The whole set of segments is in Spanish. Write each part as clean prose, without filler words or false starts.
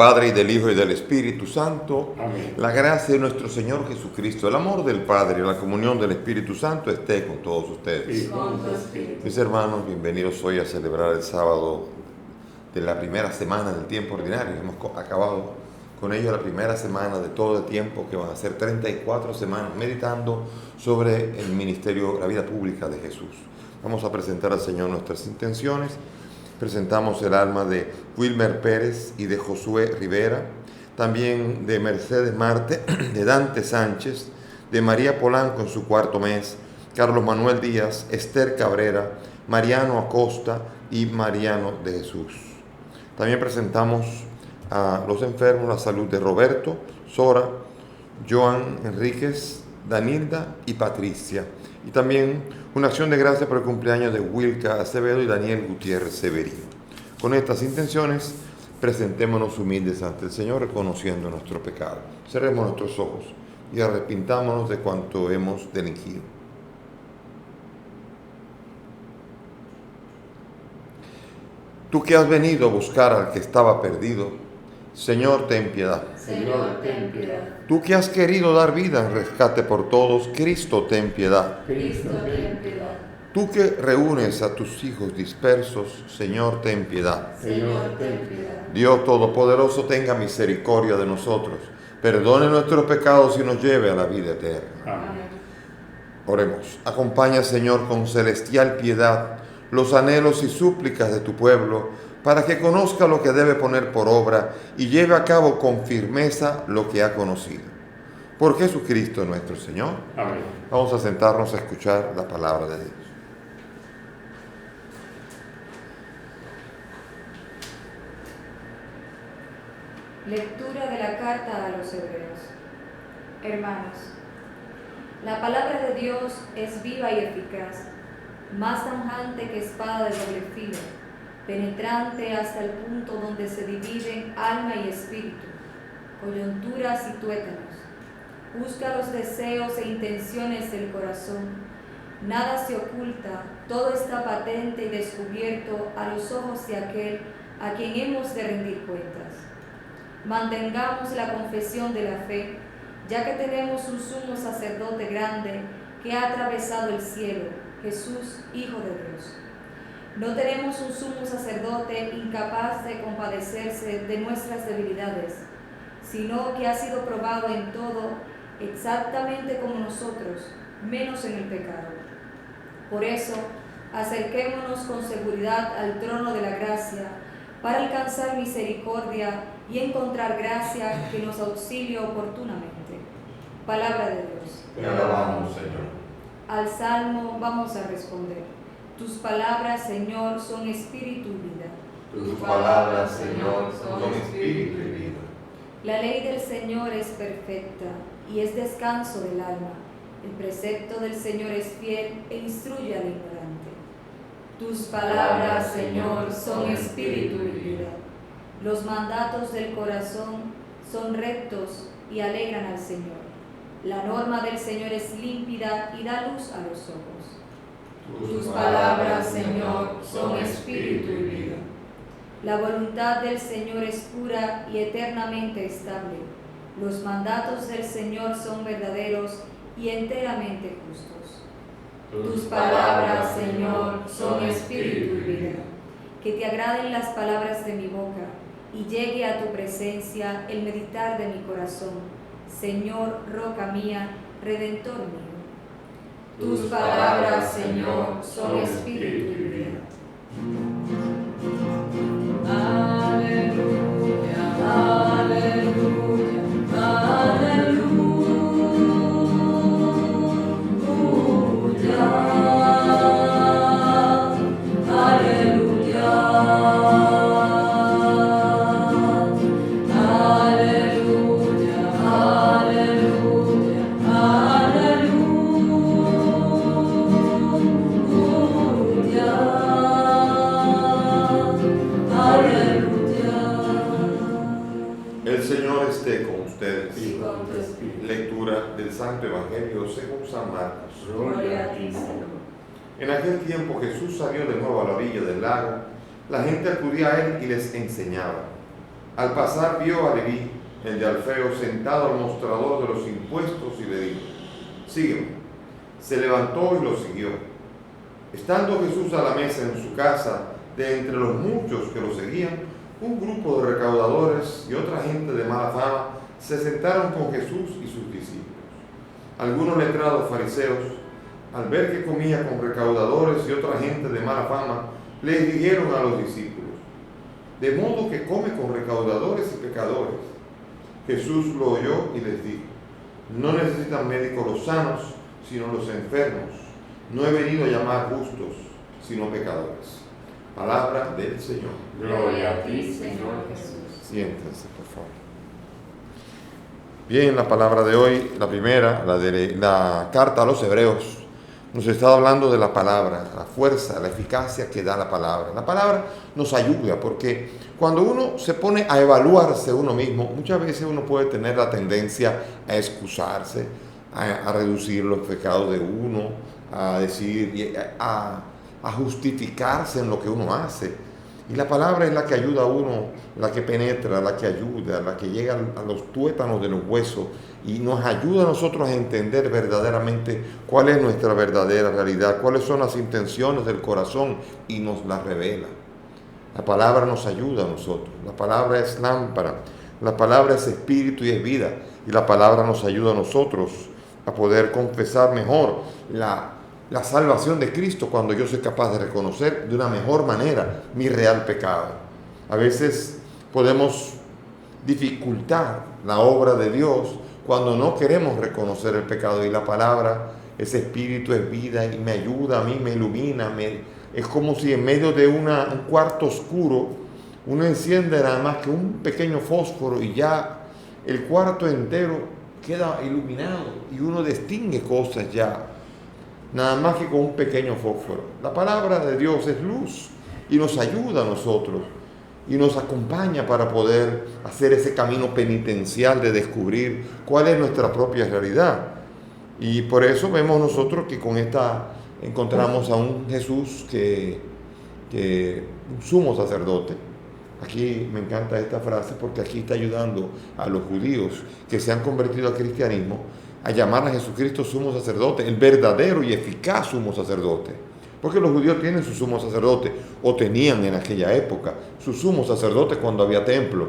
Padre, y del Hijo, y del Espíritu Santo. Amén. La gracia de nuestro Señor Jesucristo, el amor del Padre y la comunión del Espíritu Santo esté con todos ustedes. Y con tu espíritu. Mis hermanos, bienvenidos hoy a celebrar el sábado de la primera semana del tiempo ordinario. Hemos acabado con ello la primera semana de todo el tiempo, que van a ser 34 semanas, meditando sobre el ministerio, la vida pública de Jesús. Vamos a presentar al Señor nuestras intenciones. Presentamos el alma de Wilmer Pérez y de Josué Rivera, también de Mercedes Marte, de Dante Sánchez, de María Polanco en su cuarto mes, Carlos Manuel Díaz, Esther Cabrera, Mariano Acosta y Mariano de Jesús. También presentamos a los enfermos la salud de Roberto, Sora, Joan Enríquez, Danilda y Patricia. Y también una acción de gracia por el cumpleaños de Wilka Acevedo y Daniel Gutiérrez Severino. Con estas intenciones, presentémonos humildes ante el Señor, reconociendo nuestro pecado. Cerremos nuestros ojos y arrepintámonos de cuanto hemos delinquido. Tú que has venido a buscar al que estaba perdido, Señor, ten piedad. Señor, ten piedad. Tú que has querido dar vida en rescate por todos, Cristo, ten piedad. Cristo, ten piedad. Tú que reúnes a tus hijos dispersos, Señor, ten piedad. Señor, ten piedad. Dios Todopoderoso, tenga misericordia de nosotros, perdone nuestros pecados y nos lleve a la vida eterna. Amén. Oremos. Acompaña, Señor, con celestial piedad los anhelos y súplicas de tu pueblo, para que conozca lo que debe poner por obra y lleve a cabo con firmeza lo que ha conocido. Por Jesucristo nuestro Señor. Amén. Vamos a sentarnos a escuchar la palabra de Dios. Lectura de la carta a los Hebreos. Hermanos, la palabra de Dios es viva y eficaz, más tajante que espada de doble filo, penetrante hasta el punto donde se dividen alma y espíritu, coyunturas y tuétanos. Busca los deseos e intenciones del corazón. Nada se oculta, todo está patente y descubierto a los ojos de aquel a quien hemos de rendir cuentas. Mantengamos la confesión de la fe, ya que tenemos un sumo sacerdote grande que ha atravesado el cielo, Jesús, Hijo de Dios. No tenemos un sumo sacerdote incapaz de compadecerse de nuestras debilidades, sino que ha sido probado en todo, exactamente como nosotros, menos en el pecado. Por eso, acerquémonos con seguridad al trono de la gracia, para alcanzar misericordia y encontrar gracia que nos auxilie oportunamente. Palabra de Dios. Te alabamos, Señor. Al Salmo vamos a responder. Tus palabras, Señor, son espíritu y vida. Tus palabras, Señor, son espíritu y vida. La ley del Señor es perfecta y es descanso del alma. El precepto del Señor es fiel e instruye al ignorante. Tus palabras, Señor, son espíritu y vida. Los mandatos del corazón son rectos y alegran al Señor. La norma del Señor es límpida y da luz a los ojos. Tus palabras, Señor, son espíritu y vida. La voluntad del Señor es pura y eternamente estable. Los mandatos del Señor son verdaderos y enteramente justos. Tus palabras, Señor, son espíritu y vida. Que te agraden las palabras de mi boca y llegue a tu presencia el meditar de mi corazón. Señor, roca mía, redentor mío. Tus palabras, Señor, son espíritu y vida. Aleluya, aleluya, aleluya. Lectura del Santo Evangelio según San Marcos. Gloria a ti, Señor. En aquel tiempo Jesús salió de nuevo a la orilla del lago. La gente acudía a él y les enseñaba. Al pasar vio a Leví, el de Alfeo, sentado al mostrador de los impuestos y le dijo: sígueme. Se levantó y lo siguió. Estando Jesús a la mesa en su casa, de entre los muchos que lo seguían, un grupo de recaudadores y otra gente de mala fama se sentaron con Jesús y sus discípulos. Algunos letrados fariseos, al ver que comía con recaudadores y otra gente de mala fama, les dijeron a los discípulos: de modo que come con recaudadores y pecadores. Jesús lo oyó y les dijo: no necesitan médicos los sanos, sino los enfermos. No he venido a llamar justos, sino pecadores. Palabra del Señor. Gloria a ti, Señor Jesús. Siéntense, por favor. Bien, la palabra de hoy, la primera, la de la carta a los Hebreos, nos está hablando de la palabra, la fuerza, la eficacia que da la palabra. La palabra nos ayuda porque cuando uno se pone a evaluarse uno mismo, muchas veces uno puede tener la tendencia a excusarse, a reducir los pecados de uno, a decir, a justificarse en lo que uno hace. Y la palabra es la que ayuda a uno, la que penetra, la que ayuda, la que llega a los tuétanos de los huesos y nos ayuda a nosotros a entender verdaderamente cuál es nuestra verdadera realidad, cuáles son las intenciones del corazón y nos las revela. La palabra nos ayuda a nosotros, la palabra es lámpara, la palabra es espíritu y es vida, y la palabra nos ayuda a nosotros a poder confesar mejor la salvación de Cristo cuando yo soy capaz de reconocer de una mejor manera mi real pecado. A veces podemos dificultar la obra de Dios cuando no queremos reconocer el pecado, y la palabra, ese espíritu es vida y me ayuda a mí, me ilumina, es como si en medio de un cuarto oscuro uno enciende nada más que un pequeño fósforo y ya el cuarto entero queda iluminado y uno distingue cosas ya, nada más que con un pequeño fósforo. La palabra de Dios es luz y nos ayuda a nosotros y nos acompaña para poder hacer ese camino penitencial de descubrir cuál es nuestra propia realidad. Y por eso vemos nosotros que con esta encontramos a un Jesús que un sumo sacerdote. Aquí me encanta esta frase porque aquí está ayudando a los judíos que se han convertido al cristianismo a llamar a Jesucristo sumo sacerdote, el verdadero y eficaz sumo sacerdote. Porque los judíos tienen su sumo sacerdote, o tenían en aquella época su sumo sacerdote cuando había templo.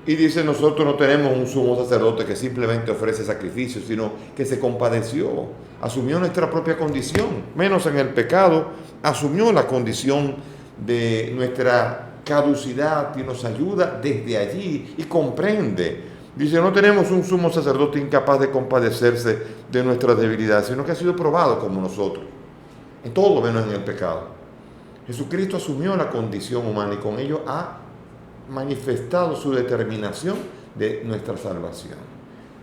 Y dice, nosotros no tenemos un sumo sacerdote que simplemente ofrece sacrificios, sino que se compadeció, asumió nuestra propia condición, menos en el pecado, asumió la condición de nuestra caducidad y nos ayuda desde allí y comprende. Dice, no tenemos un sumo sacerdote incapaz de compadecerse de nuestras debilidades, sino que ha sido probado como nosotros, en todo menos en el pecado. Jesucristo asumió la condición humana y con ello ha manifestado su determinación de nuestra salvación.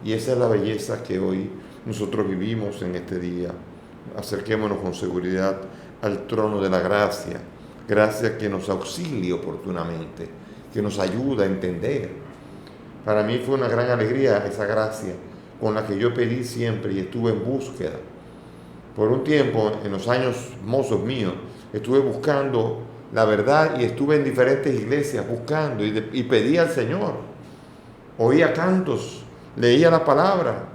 Y esa es la belleza que hoy nosotros vivimos en este día. Acerquémonos con seguridad al trono de la gracia, gracia que nos auxilie oportunamente, que nos ayuda a entender. Para mí fue una gran alegría esa gracia con la que yo pedí siempre y estuve en búsqueda. Por un tiempo, en los años mozos míos, estuve buscando la verdad y estuve en diferentes iglesias buscando y pedía al Señor. Oía cantos, leía la palabra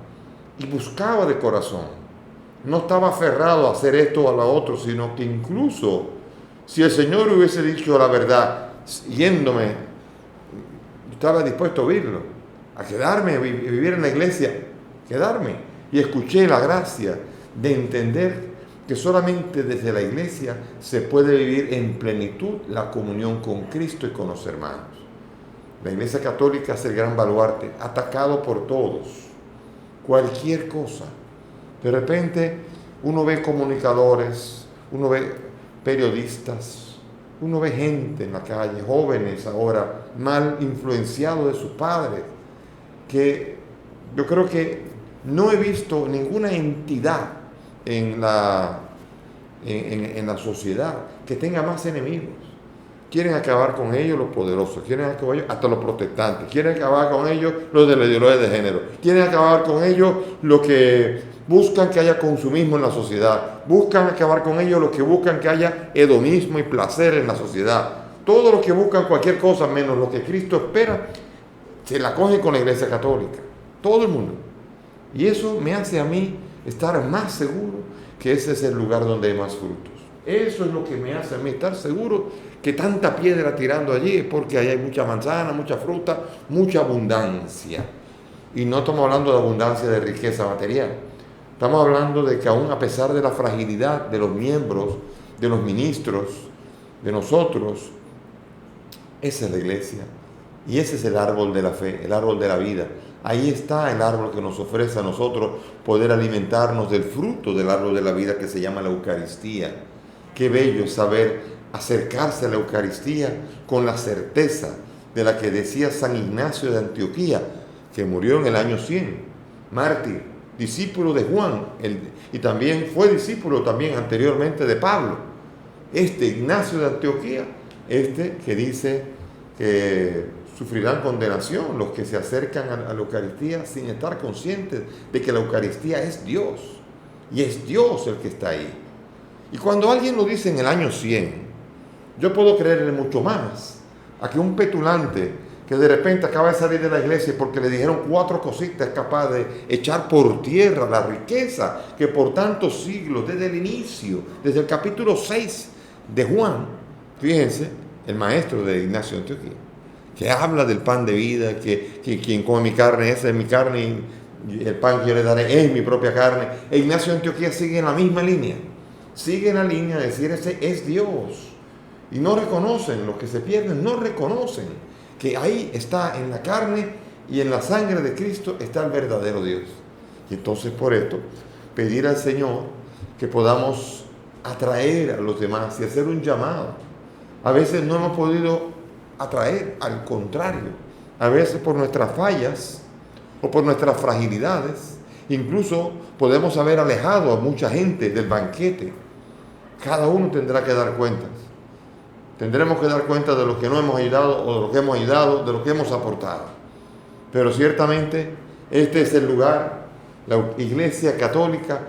y buscaba de corazón. No estaba aferrado a hacer esto o a lo otro, sino que incluso si el Señor hubiese dicho la verdad, yéndome, estaba dispuesto a oírlo, a quedarme, a vivir en la iglesia, quedarme. Y escuché la gracia de entender que solamente desde la iglesia se puede vivir en plenitud la comunión con Cristo y con los hermanos. La Iglesia Católica es el gran baluarte, atacado por todos, cualquier cosa. De repente uno ve comunicadores, uno ve periodistas, uno ve gente en la calle, jóvenes ahora, mal influenciados de sus padres, que yo creo que no he visto ninguna entidad en la sociedad que tenga más enemigos. Quieren acabar con ellos los poderosos, quieren acabar con ellos hasta los protestantes, quieren acabar con ellos los de la ideología de género, quieren acabar con ellos los que buscan que haya consumismo en la sociedad, buscan acabar con ellos los que buscan que haya hedonismo y placer en la sociedad. Todos los que buscan cualquier cosa menos lo que Cristo espera, se la cogen con la Iglesia Católica. Todo el mundo. Y eso me hace a mí estar más seguro que ese es el lugar donde hay más frutos. Eso es lo que me hace a mí estar seguro que tanta piedra tirando allí es porque ahí hay mucha manzana, mucha fruta, mucha abundancia. Y no estamos hablando de abundancia de riqueza material. Estamos hablando de que aún a pesar de la fragilidad de los miembros, de los ministros, de nosotros, esa es la iglesia. Y ese es el árbol de la fe, el árbol de la vida. Ahí está el árbol que nos ofrece a nosotros poder alimentarnos del fruto del árbol de la vida que se llama la Eucaristía. Qué bello saber acercarse a la Eucaristía con la certeza de la que decía San Ignacio de Antioquía, que murió en el año 100, mártir, discípulo de Juan, y también fue discípulo también anteriormente de Pablo. Ignacio de Antioquía, que dice que sufrirán condenación los que se acercan a la Eucaristía sin estar conscientes de que la Eucaristía es Dios, y es Dios el que está ahí. Y cuando alguien lo dice en el año 100, yo puedo creerle mucho más a que un petulante que de repente acaba de salir de la iglesia porque le dijeron 4 cositas, es capaz de echar por tierra la riqueza que por tantos siglos, desde el inicio, desde el capítulo 6 de Juan, fíjense, el maestro de Ignacio de Antioquía, que habla del pan de vida, que quien come mi carne, esa es mi carne, y el pan que yo le daré es mi propia carne. E Ignacio de Antioquía sigue en la misma línea, sigue en la línea de decir ese es Dios. Y no reconocen, los que se pierden no reconocen que ahí está, en la carne y en la sangre de Cristo está el verdadero Dios. Y entonces por esto, pedir al Señor que podamos atraer a los demás y hacer un llamado. A veces no hemos podido atraer, al contrario, a veces por nuestras fallas o por nuestras fragilidades, incluso podemos haber alejado a mucha gente del banquete. Cada uno tendrá que dar cuentas. Tendremos que dar cuenta de lo que no hemos ayudado o de lo que hemos ayudado, de lo que hemos aportado. Pero ciertamente este es el lugar, la Iglesia Católica,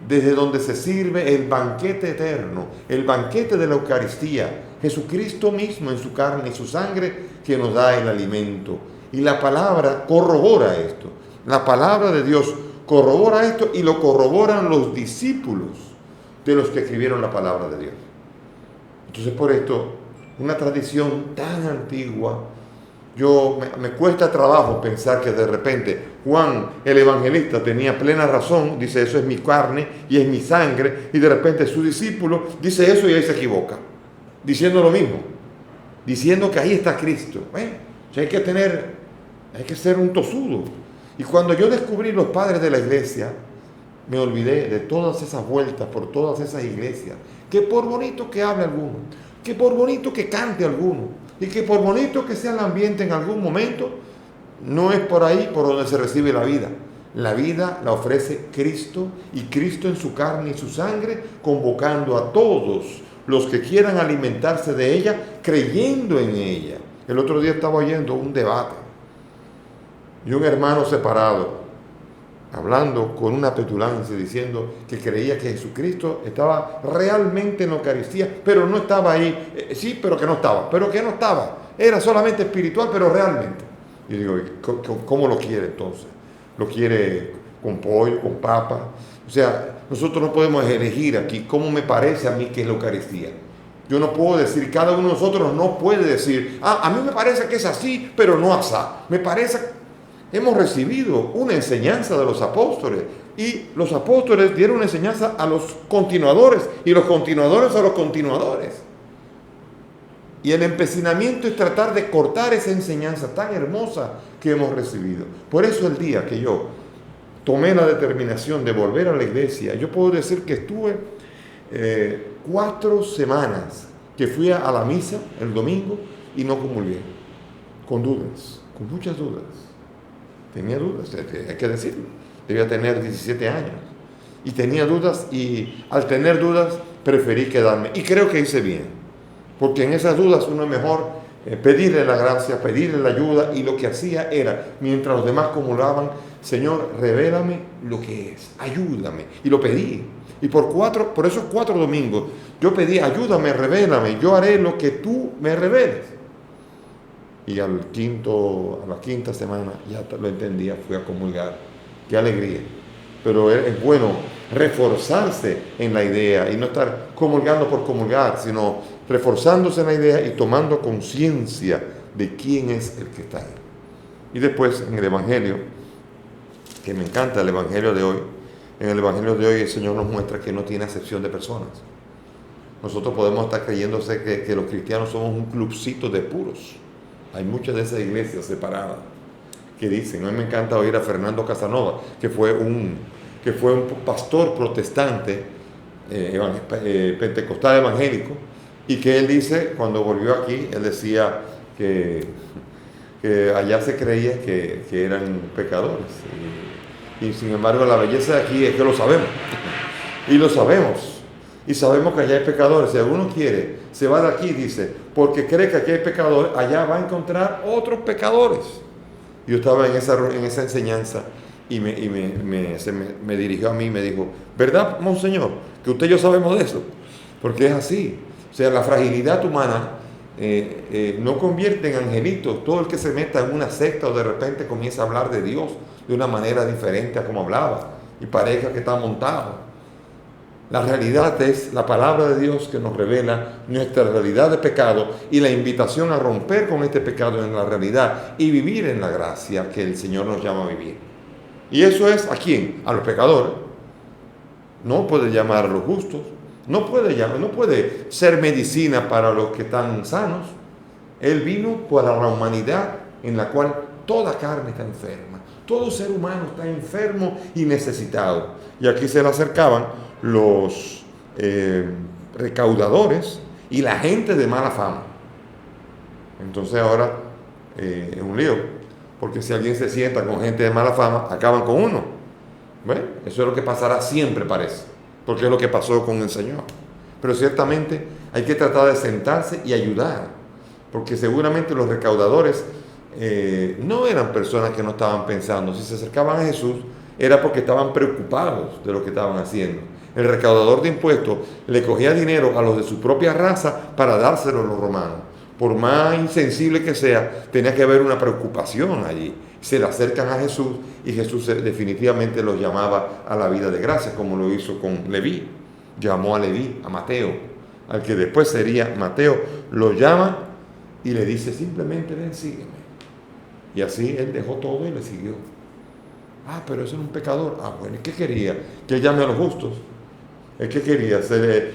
desde donde se sirve el banquete eterno, el banquete de la Eucaristía, Jesucristo mismo en su carne y su sangre que nos da el alimento. Y la palabra corrobora esto. La palabra de Dios corrobora esto y lo corroboran los discípulos de los que escribieron la palabra de Dios. Entonces por esto, una tradición tan antigua, me cuesta trabajo pensar que de repente Juan el evangelista tenía plena razón, dice eso es mi carne y es mi sangre, y de repente su discípulo dice eso y ahí se equivoca, diciendo lo mismo, diciendo que ahí está Cristo. Bueno, hay que ser un tosudo. Y cuando yo descubrí los padres de la iglesia, me olvidé de todas esas vueltas por todas esas iglesias, que por bonito que hable alguno, que por bonito que cante alguno, y que por bonito que sea el ambiente en algún momento, no es por ahí por donde se recibe la vida. La vida la ofrece Cristo, y Cristo en su carne y su sangre, convocando a todos los que quieran alimentarse de ella, creyendo en ella. El otro día estaba oyendo un debate, y un hermano separado, hablando con una petulancia, diciendo que creía que Jesucristo estaba realmente en la Eucaristía, pero no estaba ahí. Sí, pero que no estaba. Era solamente espiritual, pero realmente. Y digo, ¿cómo lo quiere entonces? ¿Lo quiere con pollo, con papa? O sea, nosotros no podemos elegir aquí cómo me parece a mí que es la Eucaristía. Yo no puedo decir, cada uno de nosotros no puede decir, a mí me parece que es así, pero no asá. Me parece. Hemos recibido una enseñanza de los apóstoles, y los apóstoles dieron una enseñanza a los continuadores, y los continuadores a los continuadores. Y el empecinamiento es tratar de cortar esa enseñanza tan hermosa que hemos recibido. Por eso el día que yo tomé la determinación de volver a la iglesia, yo puedo decir que estuve 4 semanas que fui a la misa el domingo y no comulgué, con dudas, con muchas dudas. Tenía dudas, hay que decirlo. Debía tener 17 años. Y tenía dudas, y al tener dudas preferí quedarme. Y creo que hice bien. Porque en esas dudas uno es mejor pedirle la gracia, pedirle la ayuda, y lo que hacía era, mientras los demás comulgaban, Señor, revélame lo que es, ayúdame. Y lo pedí. Y por esos 4 domingos, yo pedí, ayúdame, revélame, yo haré lo que tú me reveles. Y a la quinta semana ya lo entendía, fui a comulgar. Qué alegría. Pero es bueno reforzarse en la idea y no estar comulgando por comulgar, sino reforzándose en la idea y tomando conciencia de quién es el que está ahí. Y después en el Evangelio, que me encanta el Evangelio de hoy, en el Evangelio de hoy el Señor nos muestra que no tiene acepción de personas. Nosotros podemos estar creyéndose que los cristianos somos un clubcito de puros. Hay muchas de esas iglesias separadas que dicen, a mí me encanta oír a Fernando Casanova, que fue un pastor protestante, pentecostal evangélico, y que él dice, cuando volvió aquí, él decía que allá se creía que eran pecadores. Y sin embargo la belleza de aquí es que lo sabemos. Y lo sabemos. Y sabemos que allá hay pecadores. Si alguno quiere, se va de aquí, dice, porque cree que aquí hay pecadores, allá va a encontrar otros pecadores. Yo estaba en esa enseñanza y me dirigió a mí y me dijo, ¿verdad, monseñor? Que usted y yo sabemos de eso. Porque es así. O sea, la fragilidad humana no convierte en angelitos. Todo el que se meta en una secta o de repente comienza a hablar de Dios de una manera diferente a como hablaba y parezca que está montado. La realidad es la palabra de Dios que nos revela nuestra realidad de pecado y la invitación a romper con este pecado en la realidad y vivir en la gracia que el Señor nos llama a vivir. Y eso es ¿a quién? A los pecadores. No puede llamar a los justos. No puede ser medicina para los que están sanos. Él vino para la humanidad en la cual toda carne está enferma. Todo ser humano está enfermo y necesitado. Y aquí se le acercaban los recaudadores y la gente de mala fama. Entonces ahora es un lío, porque si alguien se sienta con gente de mala fama, acaban con uno. Bueno, eso es lo que pasará siempre, parece, porque es lo que pasó con el Señor. Pero ciertamente hay que tratar de sentarse y ayudar, porque seguramente los recaudadores no eran personas que no estaban pensando. Si se acercaban a Jesús era porque estaban preocupados de lo que estaban haciendo. El recaudador de impuestos le cogía dinero a los de su propia raza para dárselo a los romanos. Por más insensible que sea, tenía que haber una preocupación allí. Se le acercan a Jesús y Jesús definitivamente los llamaba a la vida de gracia, como lo hizo con Leví. Llamó a Leví, a Mateo, al que después sería Mateo, lo llama y le dice simplemente ven, sígueme. Y así él dejó todo y le siguió. Ah, pero ese era un pecador. Ah, bueno, ¿y qué quería? Que él llame a los justos. ¿Qué quería?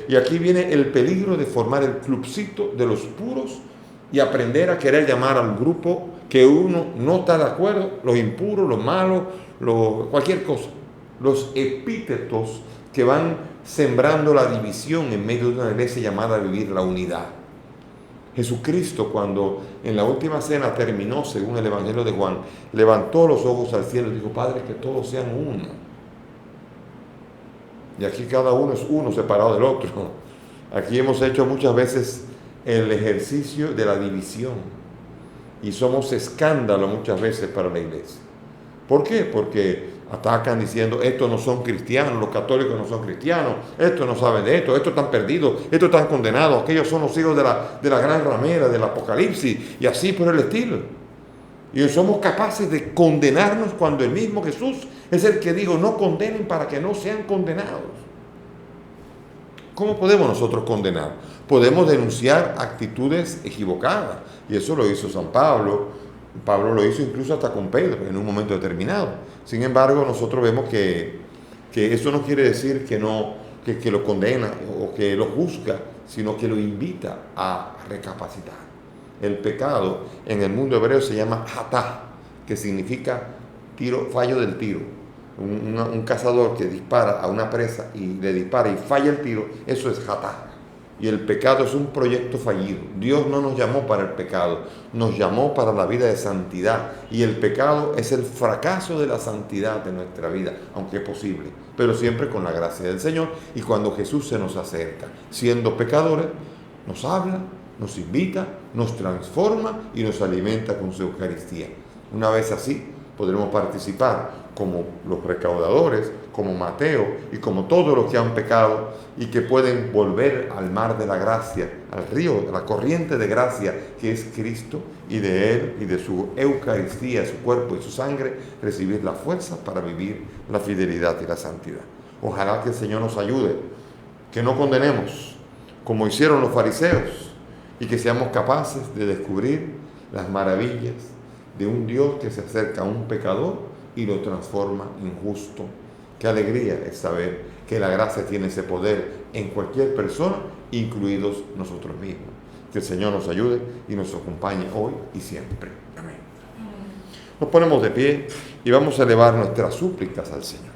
Y aquí viene el peligro de formar el clubcito de los puros y aprender a querer llamar al grupo que uno no está de acuerdo, los impuros, los malos, cualquier cosa. Los epítetos que van sembrando la división en medio de una iglesia llamada a vivir la unidad. Jesucristo, cuando en la última cena terminó, según el Evangelio de Juan, levantó los ojos al cielo y dijo, Padre, que todos sean uno. Y aquí cada uno es uno separado del otro. Aquí hemos hecho muchas veces el ejercicio de la división y somos escándalo muchas veces para la iglesia. ¿Por qué? Porque atacan diciendo, estos no son cristianos, los católicos no son cristianos, estos no saben de esto, estos están perdidos, estos están condenados, aquellos son los hijos de la gran ramera, del Apocalipsis, y así por el estilo. Y somos capaces de condenarnos cuando el mismo Jesús es el que dijo, no condenen para que no sean condenados. ¿Cómo podemos nosotros condenar? Podemos denunciar actitudes equivocadas, y eso lo hizo San Pablo. Pablo lo hizo incluso hasta con Pedro en un momento determinado. Sin embargo, nosotros vemos que eso no quiere decir que lo condena o que lo juzga, sino que lo invita a recapacitar. El pecado en el mundo hebreo se llama hatá, que significa fallo del tiro. Un cazador que dispara a una presa y le dispara y falla el tiro, eso es hatá. Y el pecado es un proyecto fallido. Dios no nos llamó para el pecado, nos llamó para la vida de santidad. Y el pecado es el fracaso de la santidad de nuestra vida, aunque es posible, pero siempre con la gracia del Señor. Y cuando Jesús se nos acerca, siendo pecadores, nos habla nos invita, nos transforma y nos alimenta con su Eucaristía. Una vez así, podremos participar como los recaudadores, como Mateo y como todos los que han pecado y que pueden volver al mar de la gracia, al río, a la corriente de gracia que es Cristo, y de Él y de su Eucaristía, su cuerpo y su sangre, recibir la fuerza para vivir la fidelidad y la santidad. Ojalá que el Señor nos ayude, que no condenemos como hicieron los fariseos y que seamos capaces de descubrir las maravillas de un Dios que se acerca a un pecador y lo transforma en justo. Qué alegría es saber que la gracia tiene ese poder en cualquier persona, incluidos nosotros mismos. Que el Señor nos ayude y nos acompañe hoy y siempre. Amén. Nos ponemos de pie y vamos a elevar nuestras súplicas al Señor.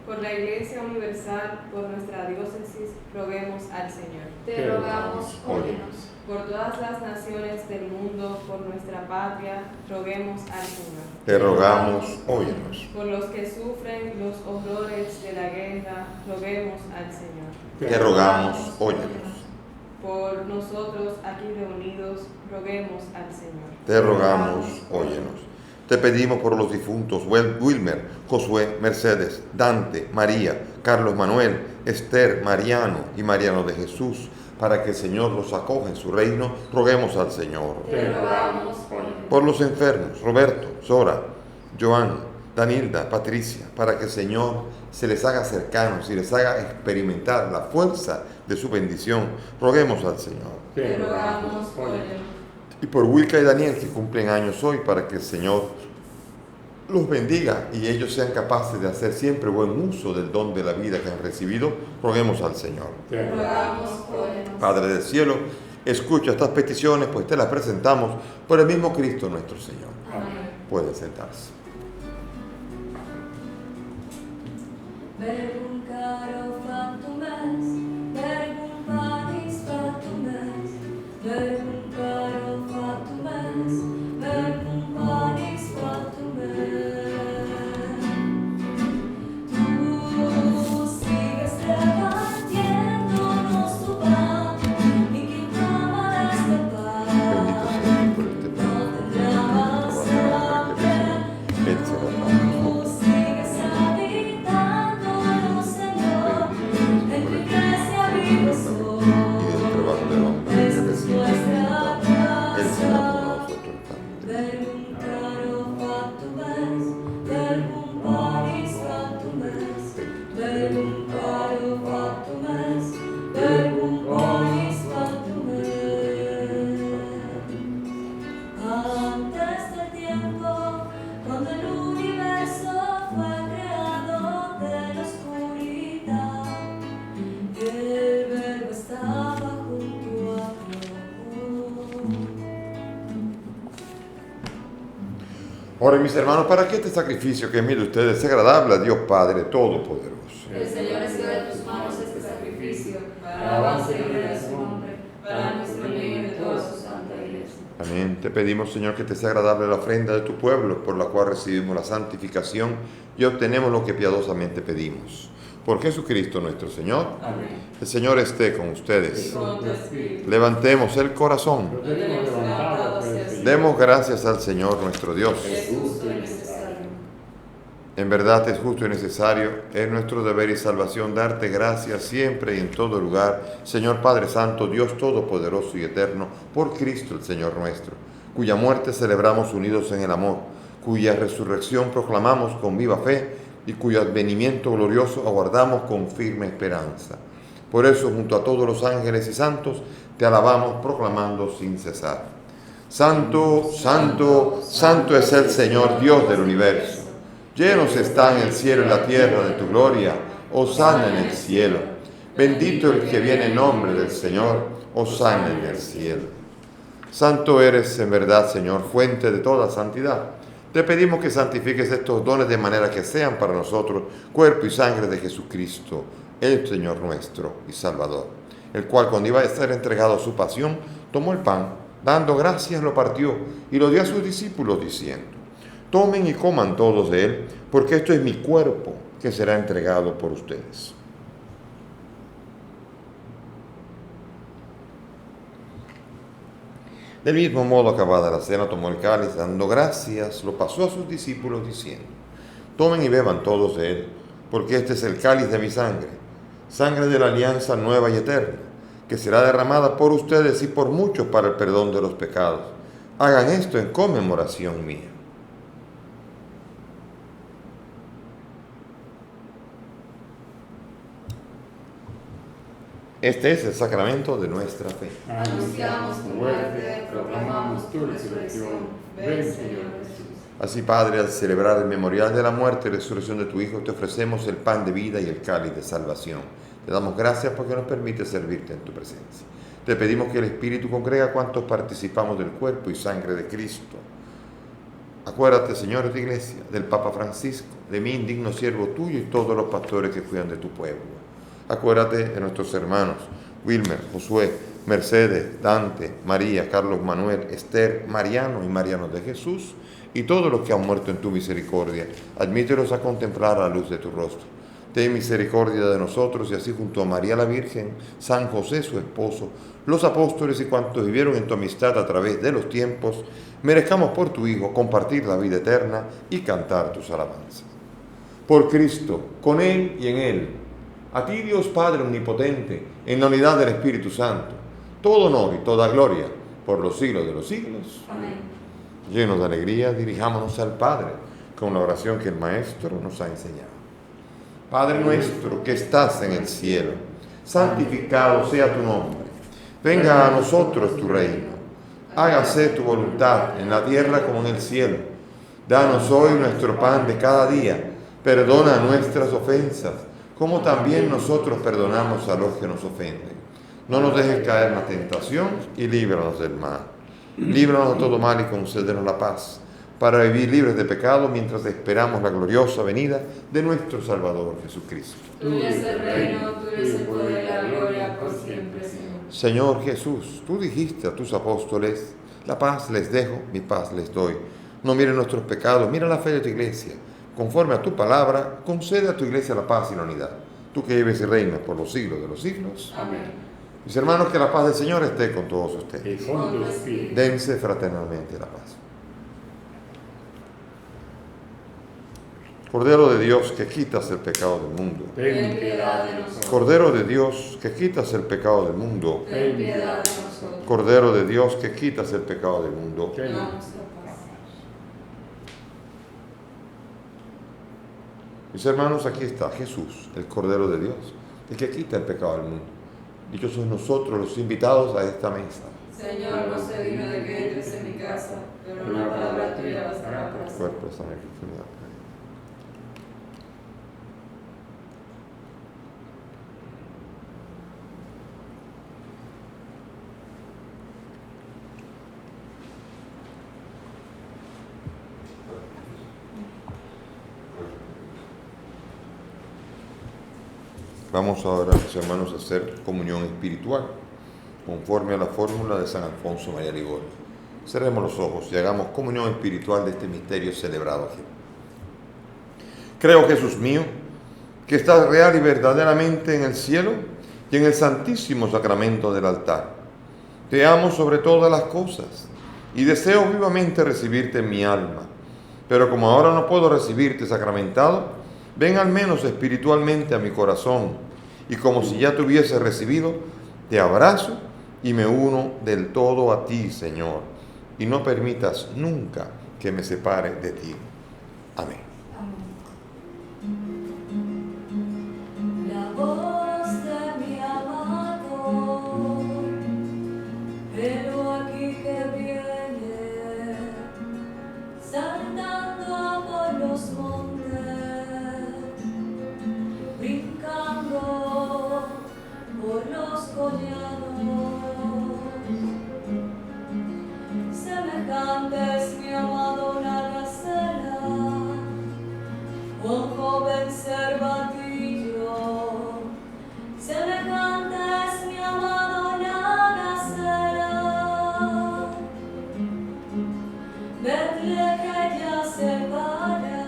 Por la Iglesia Universal, por nuestra diócesis, roguemos al Señor. Te rogamos, óyenos. Por todas las naciones del mundo, por nuestra patria, roguemos al Señor. Te rogamos, óyenos. Por los que sufren los horrores de la guerra, roguemos al Señor. Te rogamos, óyenos. Por nosotros aquí reunidos, roguemos al Señor. Te rogamos, óyenos. Te pedimos por los difuntos Wilmer, Josué, Mercedes, Dante, María, Carlos Manuel, Esther, Mariano y Mariano de Jesús, para que el Señor los acoja en su reino, roguemos al Señor. Te rogamos, óyenos. Por los enfermos, Roberto, Sora, Joan, Danilda, Patricia, para que el Señor se les haga cercanos y les haga experimentar la fuerza de su bendición, roguemos al Señor. Te rogamos, óyenos. Y por Wilka y Daniel, que cumplen años hoy, para que el Señor los bendiga y ellos sean capaces de hacer siempre buen uso del don de la vida que han recibido, roguemos al Señor. Te rogamos, óyenos. Padre del cielo, escucha estas peticiones, pues te las presentamos por el mismo Cristo nuestro Señor. Amén. Pueden sentarse. Verbum caro factum est, verbum panis factum est, verbum caro factum est, verbum panis factum est. Tu sigues repartiéndonos tu pan y quitándonos del Bendito pan. sea por este pan. No tendrás hambre. Él será para nosotros. Tú sigues habitándonos, Señor, en tu iglesia vivo soy. Y del trabajo del hombre que Esa es recibimos, nuestra Él será por gracia. nosotros también. Verbum caro factum est, verbum panis factum est, verbum caro factum est, verbum panis factum est. Antes del tiempo, cuando el universo fue creado de la oscuridad, el Verbo estaba junto a Dios. Ahora, mis hermanos, para que este sacrificio que es mío de ustedes sea agradable a Dios Padre Todopoderoso. El Señor reciba de tus manos este sacrificio, para alabanza y gloria de su nombre, para nuestro bien y de toda su santa iglesia. Amén. Te pedimos, Señor, que te sea agradable la ofrenda de tu pueblo, por la cual recibimos la santificación y obtenemos lo que piadosamente pedimos. Por Jesucristo nuestro Señor. Amén. El Señor esté con ustedes. Con tu espíritu. Levantemos el corazón. Lo tenemos levantado hacia el Señor. Demos gracias al Señor nuestro Dios. Es justo y necesario. En verdad es justo y necesario, es nuestro deber y salvación darte gracias siempre y en todo lugar, Señor Padre Santo, Dios Todopoderoso y Eterno, por Cristo el Señor nuestro, cuya muerte celebramos unidos en el amor, cuya resurrección proclamamos con viva fe y cuyo advenimiento glorioso aguardamos con firme esperanza. Por eso, junto a todos los ángeles y santos, te alabamos proclamando sin cesar. Santo, santo, santo es el Señor Dios del universo. Llenos están el cielo y la tierra de tu gloria. Hosana en el cielo. Bendito el que viene en nombre del Señor. Hosana en el cielo. Santo eres en verdad, Señor, fuente de toda santidad. Te pedimos que santifiques estos dones de manera que sean para nosotros cuerpo y sangre de Jesucristo, el Señor nuestro y Salvador, el cual, cuando iba a ser entregado a su pasión, tomó el pan, dando gracias lo partió y lo dio a sus discípulos diciendo: tomen y coman todos de él, porque esto es mi cuerpo que será entregado por ustedes. Del mismo modo, acabada la cena, tomó el cáliz, dando gracias, lo pasó a sus discípulos diciendo: tomen y beban todos de él, porque este es el cáliz de mi sangre, sangre de la alianza nueva y eterna, que será derramada por ustedes y por muchos para el perdón de los pecados. Hagan esto en conmemoración mía. Este es el sacramento de nuestra fe. Anunciamos tu muerte, proclamamos tu resurrección. Ven, Señor Jesús. Así, Padre, al celebrar el memorial de la muerte y resurrección de tu Hijo, te ofrecemos el pan de vida y el cáliz de salvación. Te damos gracias porque nos permite servirte en tu presencia. Te pedimos que el Espíritu congrega a cuantos participamos del cuerpo y sangre de Cristo. Acuérdate, Señor, de tu iglesia, del Papa Francisco, de mí, indigno siervo tuyo, y todos los pastores que cuidan de tu pueblo. Acuérdate de nuestros hermanos Wilmer, Josué, Mercedes, Dante, María, Carlos Manuel, Esther, Mariano y Mariano de Jesús, y todos los que han muerto en tu misericordia. Admítelos a contemplar a la luz de tu rostro. Ten misericordia de nosotros, y así junto a María la Virgen, San José su esposo, los apóstoles y cuantos vivieron en tu amistad a través de los tiempos, merezcamos por tu Hijo compartir la vida eterna y cantar tus alabanzas. Por Cristo, con Él y en Él, a ti, Dios Padre omnipotente, en la unidad del Espíritu Santo, todo honor y toda gloria por los siglos de los siglos. Amén. Llenos de alegría, dirijámonos al Padre con la oración que el Maestro nos ha enseñado. Padre nuestro que estás en el cielo, santificado sea tu nombre. Venga a nosotros tu reino. Hágase tu voluntad en la tierra como en el cielo. Danos hoy nuestro pan de cada día. Perdona nuestras ofensas, como también nosotros perdonamos a los que nos ofenden. No nos dejes caer en la tentación y líbranos del mal. Líbranos de todo mal y concédenos la paz, para vivir libres de pecado mientras esperamos la gloriosa venida de nuestro Salvador Jesucristo. Tuyo es el reino, tuyo es el poder y la gloria por siempre, Señor. Señor Jesús, tú dijiste a tus apóstoles: la paz les dejo, mi paz les doy. No miren nuestros pecados, mira la fe de tu iglesia. Conforme a tu palabra, concede a tu iglesia la paz y la unidad. Tú que vives y reinas por los siglos de los siglos. Amén. Mis hermanos, que la paz del Señor esté con todos ustedes. Y con tu espíritu. Dense fraternalmente la paz. Cordero de Dios, que quitas el pecado del mundo. Ten piedad de nosotros. Cordero de Dios, que quitas el pecado del mundo. Ten piedad de nosotros. Cordero de Dios, que quitas el pecado del mundo. Ten Danos la paz. Mis hermanos, aquí está Jesús, el Cordero de Dios, el que quita el pecado del mundo. Dichosos nosotros, los invitados a esta mesa. Señor, no sé digno de que entres en mi casa, pero una palabra tuya bastará para siempre. Cuerpo, sangre, unidad. Vamos ahora, mis hermanos, a hacer comunión espiritual, conforme a la fórmula de San Alfonso María Ligorio. Cerremos los ojos y hagamos comunión espiritual de este misterio celebrado aquí. Creo, Jesús mío, que estás real y verdaderamente en el cielo y en el santísimo sacramento del altar. Te amo sobre todas las cosas y deseo vivamente recibirte en mi alma. Pero como ahora no puedo recibirte sacramentado, ven al menos espiritualmente a mi corazón, y como si ya te hubiese recibido, te abrazo y me uno del todo a ti, Señor, y no permitas nunca que me separe de ti. Amén. La voz de mi amado, pero aquí que viene, saltando por los montes, brincando por los collados, semejante es mi amado una gacela, un joven cervatillo, semejante es mi amado una gacela. Vedle que ya se para,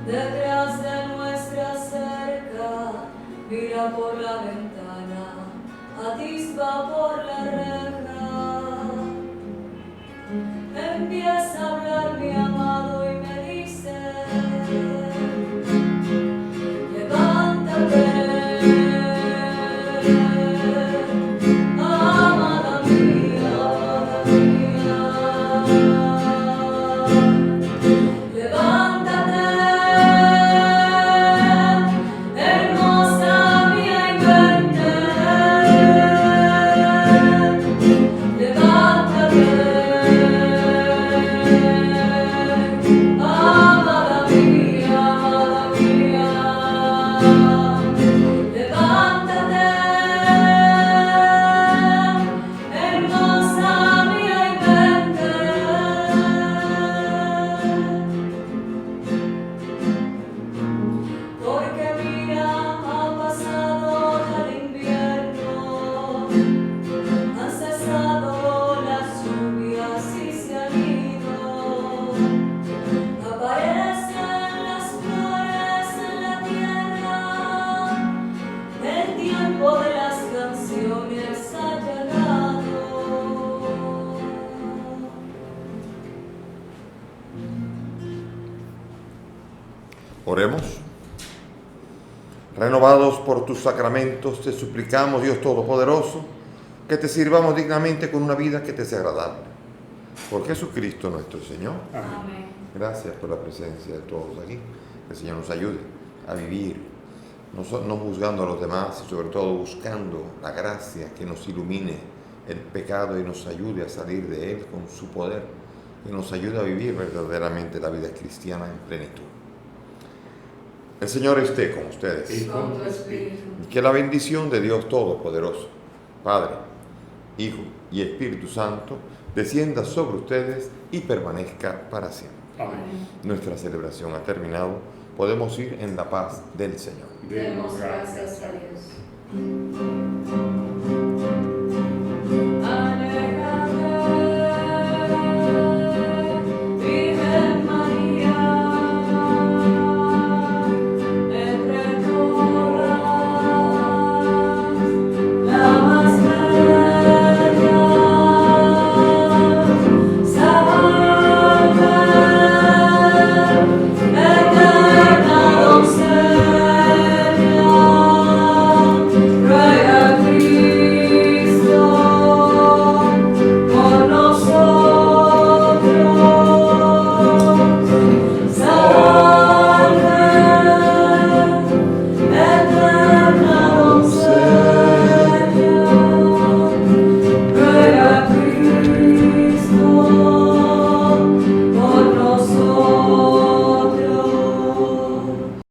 detrás de nuestra cerca, mira por la ventana, atisba por la reja. Oremos. Renovados por tus sacramentos, te suplicamos, Dios Todopoderoso, que te sirvamos dignamente con una vida que te sea agradable. Por Jesucristo nuestro Señor. Amén. Gracias por la presencia de todos aquí. Que el Señor nos ayude a vivir, no juzgando a los demás y sobre todo buscando la gracia que nos ilumine el pecado y nos ayude a salir de él con su poder, que nos ayude a vivir verdaderamente la vida cristiana en plenitud. El Señor esté con ustedes. Y Con tu espíritu. Y que la bendición de Dios Todopoderoso, Padre, Hijo y Espíritu Santo, descienda sobre ustedes y permanezca para siempre. Amén. Nuestra celebración ha terminado. Podemos ir en la paz del Señor. Demos gracias a Dios.